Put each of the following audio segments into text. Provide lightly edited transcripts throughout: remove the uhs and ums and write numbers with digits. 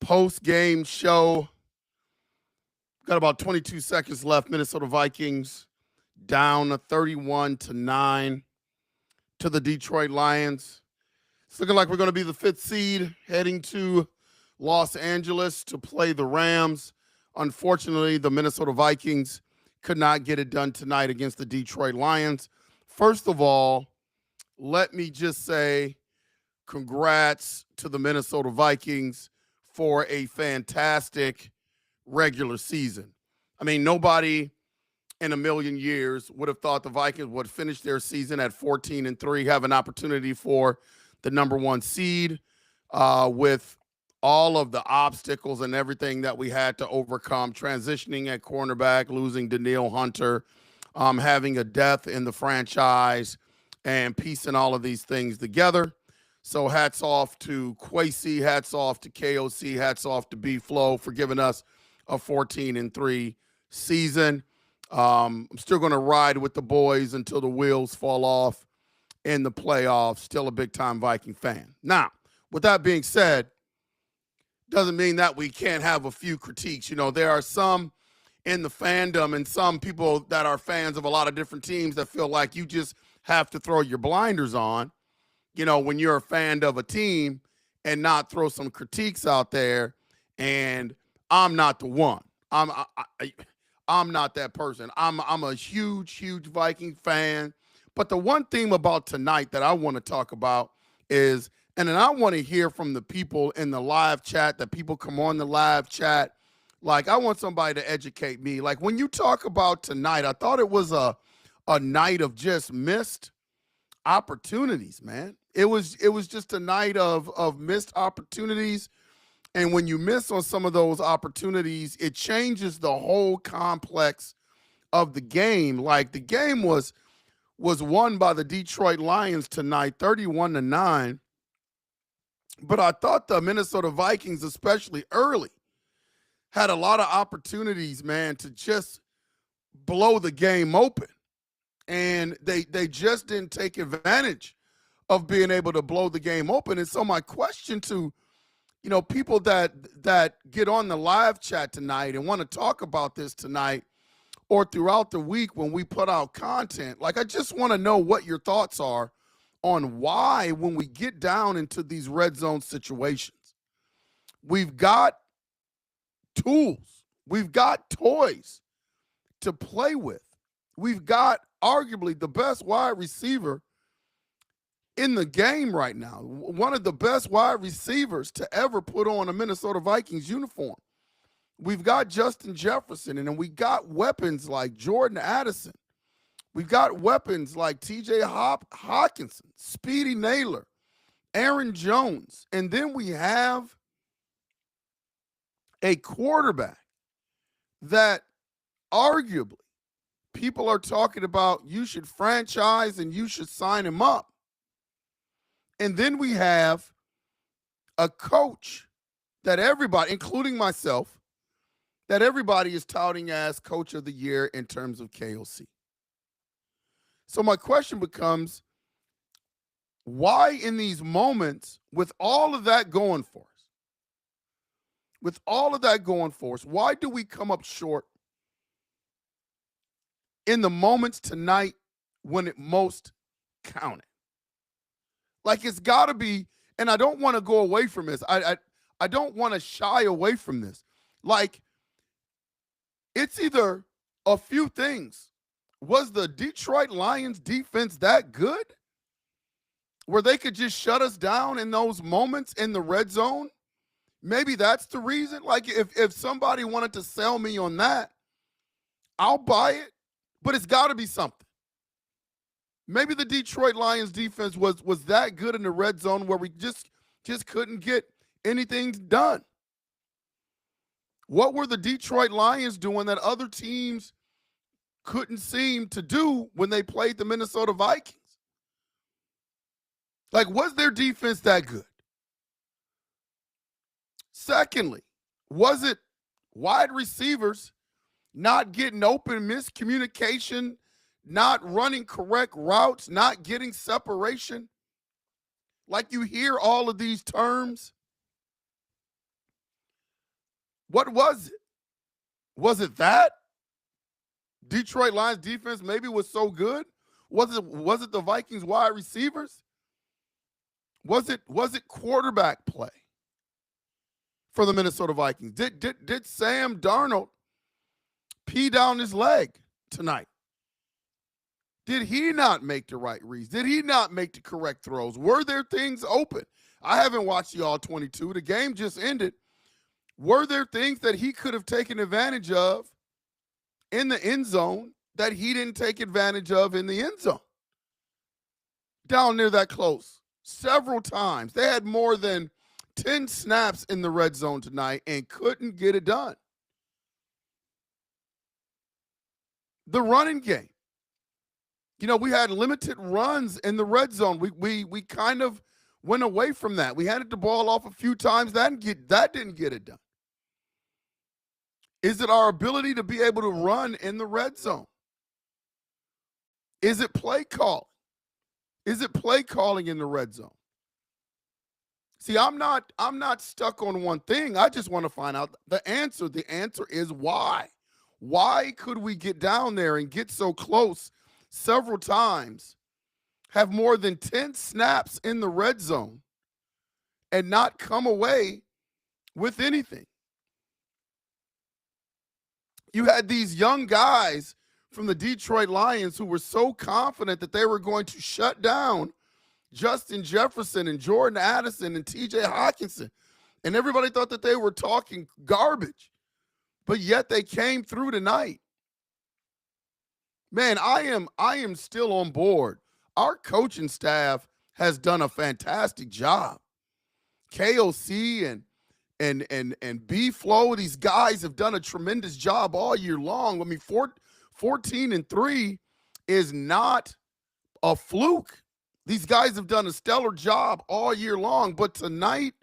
post-game show. Got about 22 seconds left. Minnesota Vikings down 31-9 to the Detroit Lions. It's looking like we're going to be the fifth seed heading to Los Angeles to play the Rams. Unfortunately, the Minnesota Vikings could not get it done tonight against the Detroit Lions. First of all, let me just say congrats to the Minnesota Vikings for a fantastic regular season. I mean, nobody in a million years would have thought the Vikings would finish their season at 14-3, have an opportunity for the number one seed with all of the obstacles and everything that we had to overcome, transitioning at cornerback, losing Danielle Hunter, having a death in the franchise, and piecing all of these things together. So hats off to Kwesi, hats off to KOC, hats off to B-Flow for giving us a 14-3 season. I'm still going to ride with the boys until the wheels fall off in the playoffs. Still a big-time Viking fan. Now, with that being said, doesn't mean that we can't have a few critiques. You know, there are some in the fandom and some people that are fans of a lot of different teams that feel like you just have to throw your blinders on, you know, when you're a fan of a team and not throw some critiques out there. And I'm not the one. I'm not that person. I'm a huge Viking fan. But the one theme about tonight that I want to talk about is, and then I want to hear from the people in the live chat, that people come on the live chat. Like, I want somebody to educate me. Like, when you talk about tonight, I thought it was a night of just missed opportunities, man. It was just a night of missed opportunities. And when you miss on some of those opportunities, it changes the whole complex of the game. Like, the game was won by the Detroit Lions tonight, 31-9. But I thought the Minnesota Vikings, especially early, had a lot of opportunities, man, to just blow the game open. And they just didn't take advantage of being able to blow the game open. And so my question to, you know, people that get on the live chat tonight and want to talk about this tonight or throughout the week when we put out content, like, I just want to know what your thoughts are on why, when we get down into these red zone situations, we've got tools, we've got toys to play with. We've got arguably the best wide receiver in the game right now, one of the best wide receivers to ever put on a Minnesota Vikings uniform. We've got Justin Jefferson, and then we got weapons like Jordan Addison. We've got weapons like TJ Hawkinson, Speedy Naylor, Aaron Jones. And then we have a quarterback that arguably people are talking about you should franchise and you should sign him up. And then we have a coach that everybody, including myself, that everybody is touting as coach of the year in terms of KOC. So my question becomes, why in these moments, with all of that going for us, why do we come up short in the moments tonight when it most counted? Like, it's got to be, and I don't want to go away from this. I don't want to shy away from this. Like, it's either a few things. Was the Detroit Lions defense that good where they could just shut us down in those moments in the red zone? Maybe that's the reason. Like, if somebody wanted to sell me on that, I'll buy it, but it's got to be something. Maybe the Detroit Lions defense was that good in the red zone where we just couldn't get anything done. What were the Detroit Lions doing that other teams couldn't seem to do when they played the Minnesota Vikings? Like, was their defense that good? Secondly, was it wide receivers not getting open, miscommunication, not running correct routes, not getting separation? Like, you hear all of these terms What was it? Was it that Detroit Lions defense maybe was so good? Was it the Vikings wide receivers? Was it quarterback play for the Minnesota Vikings? Did Sam Darnold pee down his leg tonight? Did he not make the right reads? Did he not make the correct throws? Were there things open? I haven't watched the All-22. The game just ended. Were there things that he could have taken advantage of in the end zone that he didn't take advantage of in the end zone? Down near that close. Several times. They had more than 10 snaps in the red zone tonight and couldn't get it done. The running game. You know, we had limited runs in the red zone. We kind of went away from that. We handed the ball off a few times. That didn't get it done. Is it our ability to be able to run in the red zone? Is it play calling? Is it play calling in the red zone? See, I'm not stuck on one thing. I just want to find out the answer. The answer is why. Why could we get down there and get so close several times, have more than 10 snaps in the red zone, and not come away with anything? You had these young guys from the Detroit Lions who were so confident that they were going to shut down Justin Jefferson and Jordan Addison and TJ Hockenson. And everybody thought that they were talking garbage. But yet they came through tonight. Man, I am still on board. Our coaching staff has done a fantastic job. KOC and B-Flow, these guys have done a tremendous job all year long. I mean, 14-3 is not a fluke. These guys have done a stellar job all year long, but tonight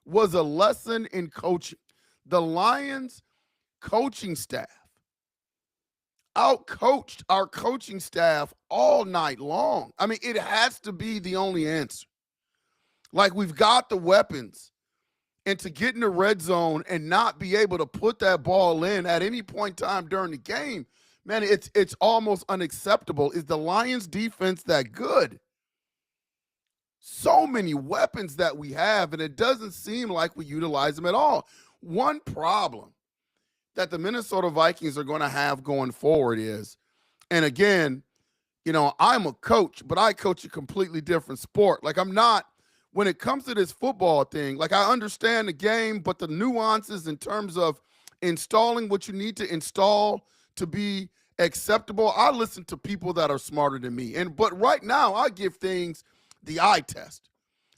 was a lesson in coaching. The Lions coaching staff outcoached our coaching staff all night long. I mean, it has to be the only answer. Like, we've got the weapons, and to get in the red zone and not be able to put that ball in at any point in time during the game, man, it's almost unacceptable. Is the Lions defense that good? So many weapons that we have, and it doesn't seem like we utilize them at all. One problem that the Minnesota Vikings are going to have going forward is, and again, you know, I'm a coach, but I coach a completely different sport. Like, I'm not, when it comes to this football thing, like, I understand the game, but the nuances in terms of installing what you need to install to be acceptable, I listen to people that are smarter than me. But right now, I give things the eye test.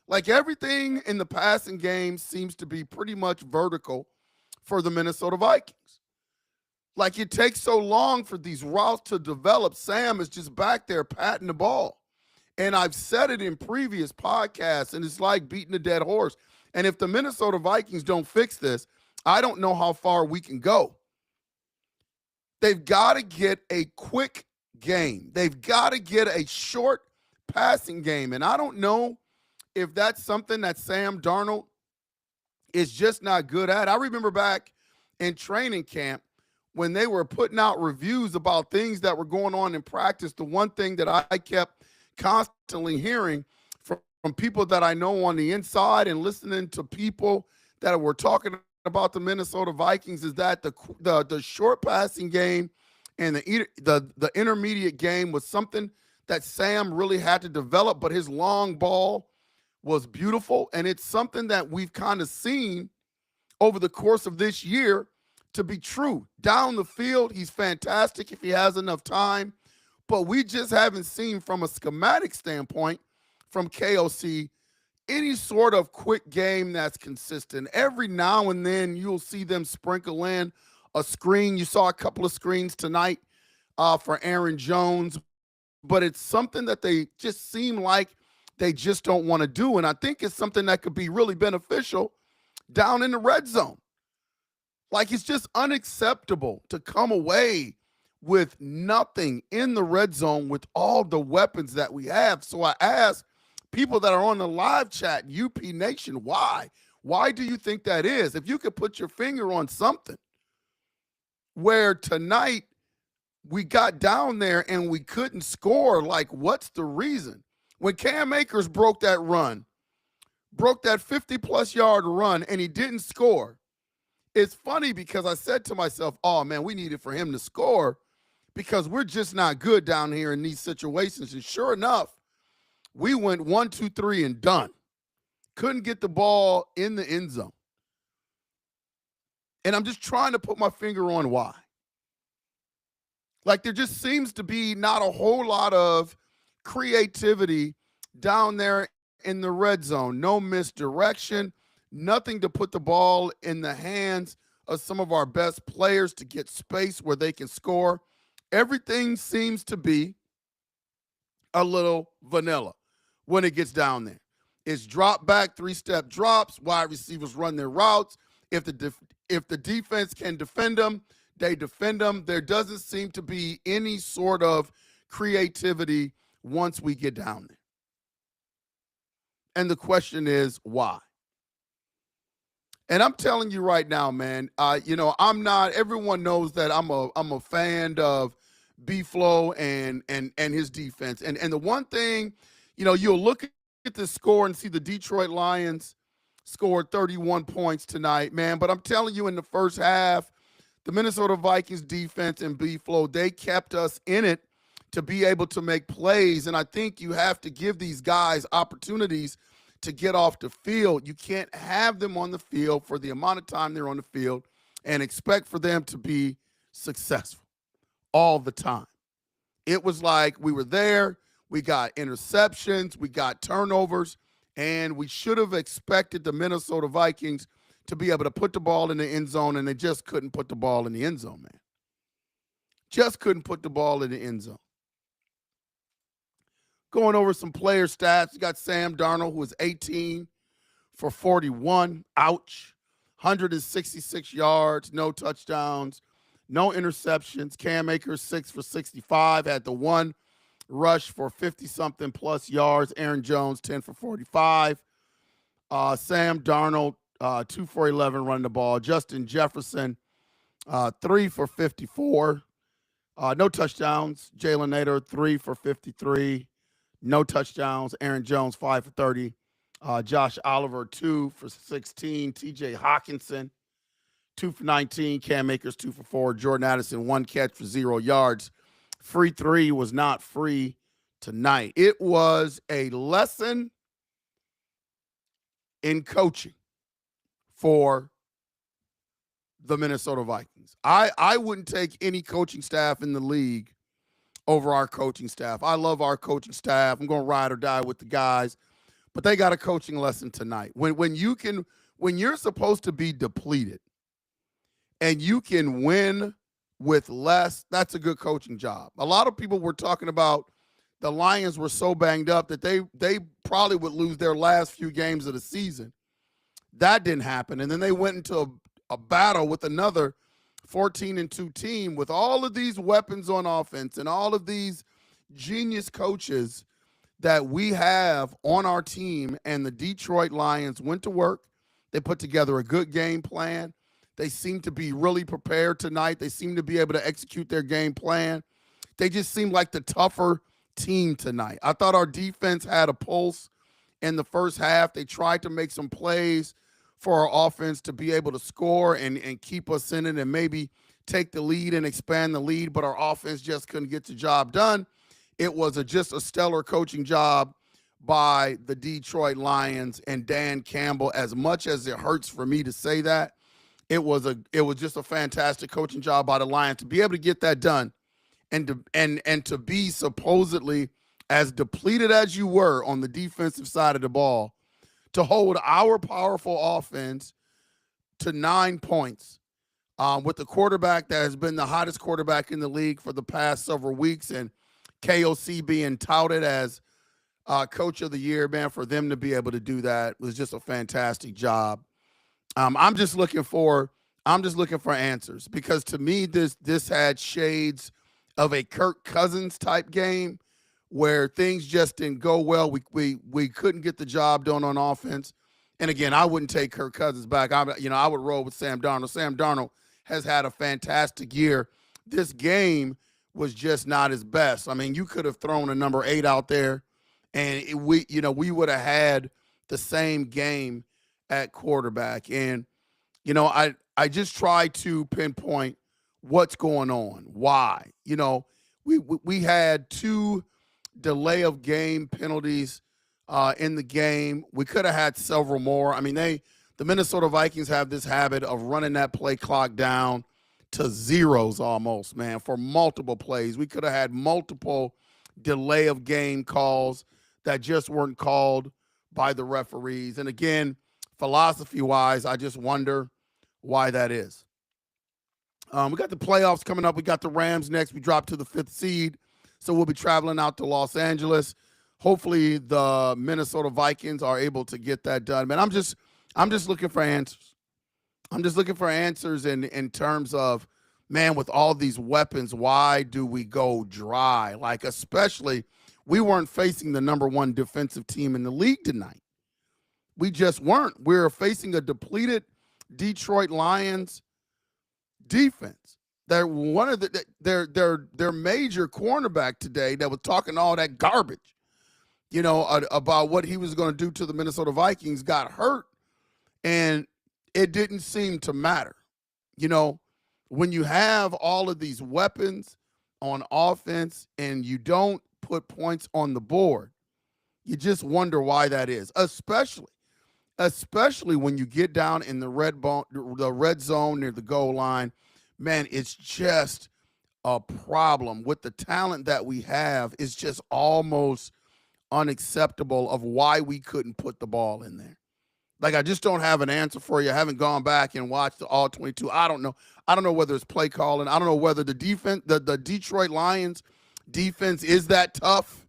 Like, everything in the passing game seems to be pretty much vertical for the Minnesota Vikings. Like, it takes so long for these routes to develop. Sam is just back there patting the ball. And I've said it in previous podcasts, and it's like beating a dead horse. And if the Minnesota Vikings don't fix this, I don't know how far we can go. They've got to get a quick game. They've got to get a short passing game. And I don't know if that's something that Sam Darnold is just not good at. I remember back in training camp when they were putting out reviews about things that were going on in practice. The one thing that I kept constantly hearing from people that I know on the inside and listening to people that were talking about the Minnesota Vikings is that the short passing game and the intermediate game was something that Sam really had to develop, but his long ball was beautiful, and it's something that we've kind of seen over the course of this year to be true. Down the field, he's fantastic if he has enough time, but we just haven't seen from a schematic standpoint from KOC any sort of quick game that's consistent. Every now and then you'll see them sprinkle in a screen. You saw a couple of screens tonight for Aaron Jones, but it's something that they just seem like they just don't want to do. And I think it's something that could be really beneficial down in the red zone. Like, it's just unacceptable to come away with nothing in the red zone with all the weapons that we have. So I ask people that are on the live chat, UP Nation, why? Why do you think that is? If you could put your finger on something where tonight we got down there and we couldn't score, like what's the reason? When Cam Akers broke that 50-plus yard run, and he didn't score, it's funny because I said to myself, oh, man, we needed for him to score because we're just not good down here in these situations. And sure enough, we went 1, 2, 3 and done. Couldn't get the ball in the end zone. And I'm just trying to put my finger on why. Like, there just seems to be not a whole lot of creativity down there in the red zone. No misdirection, nothing to put the ball in the hands of some of our best players to get space where they can score. Everything seems to be a little vanilla when it gets down there. It's drop back, 3-step drops, wide receivers run their routes. If the defense can defend them, they defend them. There doesn't seem to be any sort of creativity once we get down there. And the question is, why? And I'm telling you right now, man, I'm not, everyone knows that I'm a fan of B-Flow and his defense. And the one thing, you'll look at the score and see the Detroit Lions scored 31 points tonight, man. But I'm telling you, in the first half, the Minnesota Vikings defense and B-Flow, they kept us in it to be able to make plays. And I think you have to give these guys opportunities to get off the field. You can't have them on the field for the amount of time they're on the field and expect for them to be successful all the time. It was like we were there, we got interceptions, we got turnovers, and we should have expected the Minnesota Vikings to be able to put the ball in the end zone, and they just couldn't put the ball in the end zone, man. Just couldn't put the ball in the end zone. Going over some player stats, you got Sam Darnold, who was 18 for 41. Ouch. 166 yards, no touchdowns, no interceptions. Cam Akers, 6 for 65, had the one rush for 50-something plus yards. Aaron Jones, 10 for 45. Sam Darnold, 2 for 11 running the ball. Justin Jefferson, 3 for 54. No touchdowns. Jalen Nader, 3 for 53. No touchdowns. Aaron Jones, 5 for 30. Josh Oliver, 2 for 16. TJ Hawkinson, 2 for 19. Cam Akers, 2 for 4. Jordan Addison, 1 catch for 0 yards. Free 3 was not free tonight. It was a lesson in coaching for the Minnesota Vikings. I wouldn't take any coaching staff in the league over our coaching staff. I love our coaching staff. I'm going to ride or die with the guys, but they got a coaching lesson tonight. When you're supposed to be depleted and you can win with less, that's a good coaching job. A lot of people were talking about the Lions were so banged up that they probably would lose their last few games of the season. That didn't happen. And then they went into a battle with another 14-2 team with all of these weapons on offense and all of these genius coaches that we have on our team. And the Detroit Lions went to work. They put together a good game plan. They seem to be really prepared tonight. They seem to be able to execute their game plan. They just seem like the tougher team tonight. I thought our defense had a pulse in the first half. They tried to make some plays for our offense to be able to score and keep us in it and maybe take the lead and expand the lead, but our offense just couldn't get the job done. It was just a stellar coaching job by the Detroit Lions and Dan Campbell. As much as it hurts for me to say that, it was just a fantastic coaching job by the Lions to be able to get that done and to be supposedly as depleted as you were on the defensive side of the ball, to hold our powerful offense to 9 points with the quarterback that has been the hottest quarterback in the league for the past several weeks, and KOC being touted as coach of the year, man. For them to be able to do that was just a fantastic job. I'm just looking for answers, because to me this had shades of a Kirk Cousins type game where things just didn't go well. We couldn't get the job done on offense, And again, I wouldn't take Kirk Cousins back. I would roll with Sam Darnold. Sam Darnold has had a fantastic year. This game was just not his best. I mean, you could have thrown a number 8 out there, and we would have had the same game at quarterback. And I just try to pinpoint what's going on, why. We had 2 delay of game penalties in the game. We could have had several more. I mean, the Minnesota Vikings have this habit of running that play clock down to zeros almost, man, for multiple plays. We could have had multiple delay of game calls that just weren't called by the referees. And again, philosophy-wise, I just wonder why that is. We got the playoffs coming up. We got the Rams next. We drop to the 5th seed, so we'll be traveling out to Los Angeles. Hopefully the Minnesota Vikings are able to get that done. Man, I'm just looking for answers. I'm just looking for answers in terms of, man, with all these weapons, why do we go dry? Like, especially, we weren't facing the number 1 defensive team in the league tonight. We just weren't. We were facing a depleted Detroit Lions defense. They're one of their major cornerback today that was talking all that garbage, about what he was going to do to the Minnesota Vikings, got hurt, and it didn't seem to matter. When you have all of these weapons on offense and you don't put points on the board, you just wonder why that is, especially when you get down in the red zone near the goal line. Man, it's just a problem with the talent that we have. It's just almost unacceptable of why we couldn't put the ball in there. Like, I just don't have an answer for you. I haven't gone back and watched the all 22. I don't know. I don't know whether it's play calling. I don't know whether the defense, the Detroit Lions defense is that tough.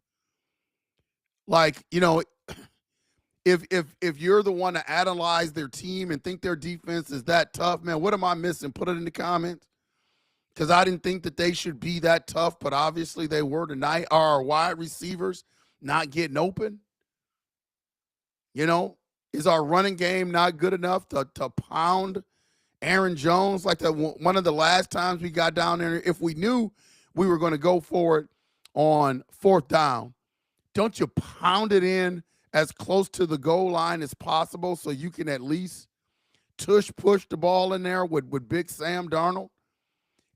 Like, if you're the one to analyze their team and think their defense is that tough, man, what am I missing? Put it in the comments. Because I didn't think that they should be that tough, but obviously they were tonight. Are our wide receivers not getting open? Is our running game not good enough to pound Aaron Jones like that one of the last times we got down there? If we knew we were going to go for it on 4th down, don't you pound it in as close to the goal line as possible so you can at least push the ball in there with Big Sam Darnold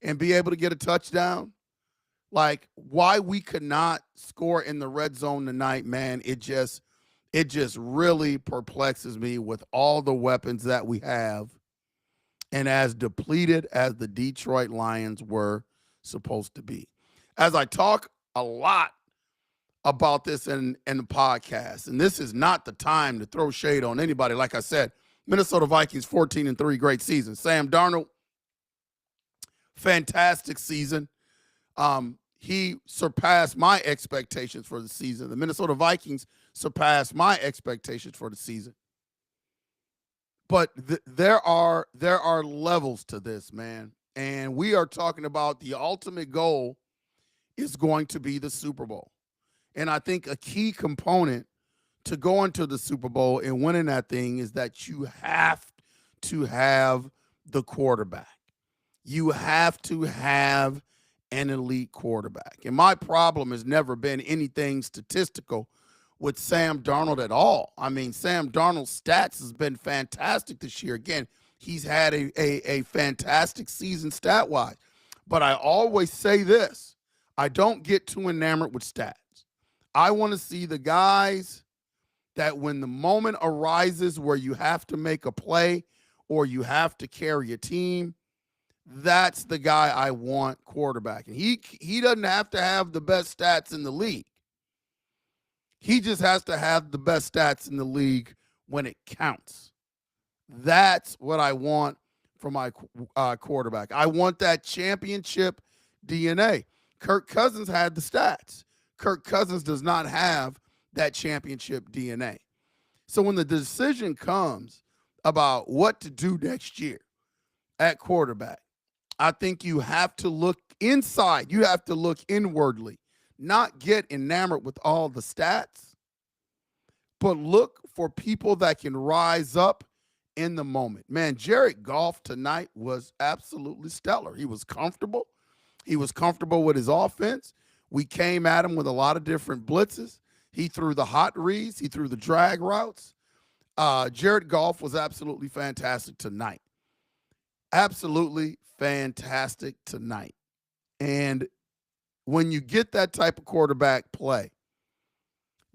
and be able to get a touchdown? Like, why we could not score in the red zone tonight, man, it just really perplexes me with all the weapons that we have and as depleted as the Detroit Lions were supposed to be. As I talk a lot about this in the podcast, and this is not the time to throw shade on anybody. Like I said, Minnesota Vikings 14-3, great season. Sam Darnold, fantastic season. He surpassed my expectations for the season. The Minnesota Vikings surpassed my expectations for the season. But there are levels to this, man. And we are talking about the ultimate goal is going to be the Super Bowl. And I think a key component to going to the Super Bowl and winning that thing is that you have to have the quarterback. You have to have an elite quarterback. And my problem has never been anything statistical with Sam Darnold at all. I mean, Sam Darnold's stats has been fantastic this year. Again, he's had a fantastic season stat-wise. But I always say this, I don't get too enamored with stats. I want to see the guys that when the moment arises where you have to make a play or you have to carry a team, that's the guy I want quarterback. And he doesn't have to have the best stats in the league. He just has to have the best stats in the league when it counts. That's what I want for my quarterback. I want that championship DNA. Kirk Cousins had the stats. Kirk Cousins does not have that championship DNA. So when the decision comes about what to do next year at quarterback, I think you have to look inside. You have to look inwardly, not get enamored with all the stats, but look for people that can rise up in the moment. Man, Jared Goff tonight was absolutely stellar. He was comfortable. He was comfortable with his offense. We came at him with a lot of different blitzes. He threw the hot reads. He threw the drag routes. Jared Goff was absolutely fantastic tonight. Absolutely fantastic tonight. And when you get that type of quarterback play,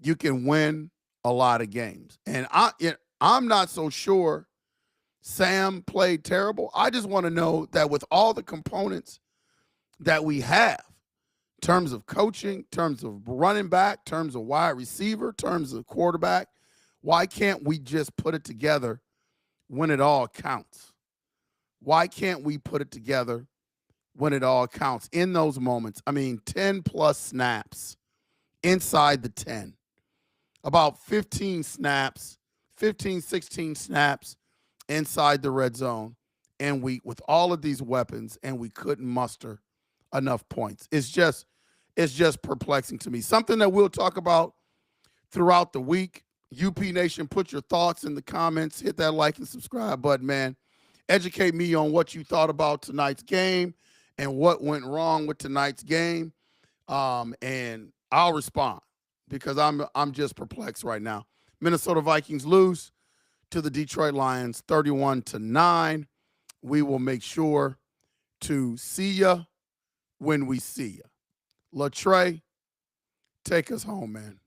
you can win a lot of games. And I'm not so sure Sam played terrible. I just want to know that with all the components that we have, in terms of coaching, in terms of running back, in terms of wide receiver, in terms of quarterback, why can't we just put it together when it all counts? Why can't we put it together when it all counts in those moments? I mean, 10-plus snaps inside the 10. About 15 snaps, 15, 16 snaps inside the red zone. And we, with all of these weapons, and we couldn't muster enough points. It's just perplexing to me. Something that we'll talk about throughout the week. UP Nation, put your thoughts in the comments. Hit that like and subscribe button, man. Educate me on what you thought about tonight's game and what went wrong with tonight's game. And I'll respond because I'm just perplexed right now. Minnesota Vikings lose to the Detroit Lions 31-9. We will make sure to see ya when we see ya. Latre, take us home, man.